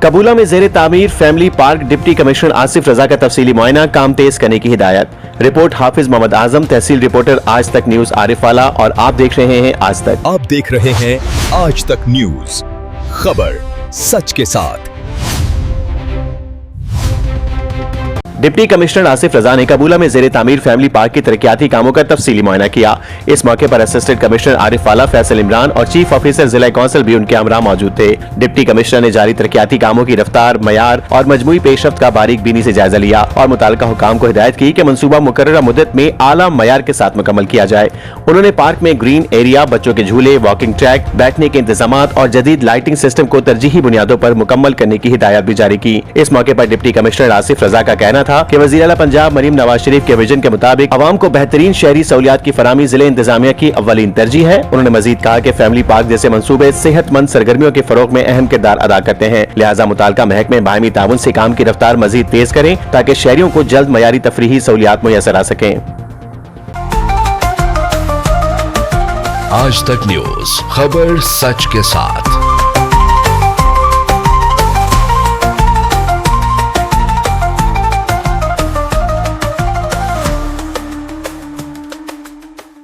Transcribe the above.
कबूला में जेर तामीर family park, deputy commissioner Asif Raza का तफसीली मुआयना, काम तेज करने की हिदायत। रिपोर्ट हाफिज मोहम्मद आजम, तहसील रिपोर्टर आज तक न्यूज आरिफ वाला, और आप देख रहे हैं आज तक। आप देख रहे हैं आज तक न्यूज, खबर सच के साथ। डिप्टी कमिश्नर आसिफ रजा ने कबूला में जेर तामीर फैमिली पार्क की तरक्याती कामों का तफसीली मुआयना किया। इस मौके पर असिस्टेंट कमिश्नर आरिफ वाला, फैसल इमरान और चीफ ऑफिसर जिला कौंसिल भी उनके हमरा मौजूद थे। डिप्टी कमिश्नर ने जारी तरक्याती कामों की रफ्तार, मयार और मजमूई पेशरफ्त का बारीक बीनी से जायजा लिया और मुताल्लिका हुकाम को हिदायत की कि मंसूबा मुकर्ररा मुद्दत में आला मयार के साथ मुकम्मल किया जाए। उन्होंने पार्क में ग्रीन एरिया, बच्चों के झूले, वॉकिंग ट्रैक, बैठने के इंतजाम और जदीद लाइटिंग सिस्टम को तरजीही बुनियादों पर मुकम्मल करने की हिदायत भी जारी की। इस मौके पर डिप्टी कमिश्नर आसिफ रजा का कहना था कि वज़ीर आला पंजाब मरीम नवाज शरीफ के विजन के मुताबिक अवाम को बेहतरीन शहरी सहूलियात की फराहमी जिले इंतजामिया की अव्वलीन तरजीह है। उन्होंने मजीद कहा कि फैमिली पार्क जैसे मंसूबे सेहतमंद सरगर्मियों के फरोग में अहम किरदार अदा करते हैं, लिहाजा मुताल्लिका महकमे बाहमी ताउन से काम की रफ्तार मजीद तेज करें ताकि शहरियों को जल्द मयारी तफरीही सहूलियात मुयसर आ सकें। आज तक न्यूज, खबर सच के साथ।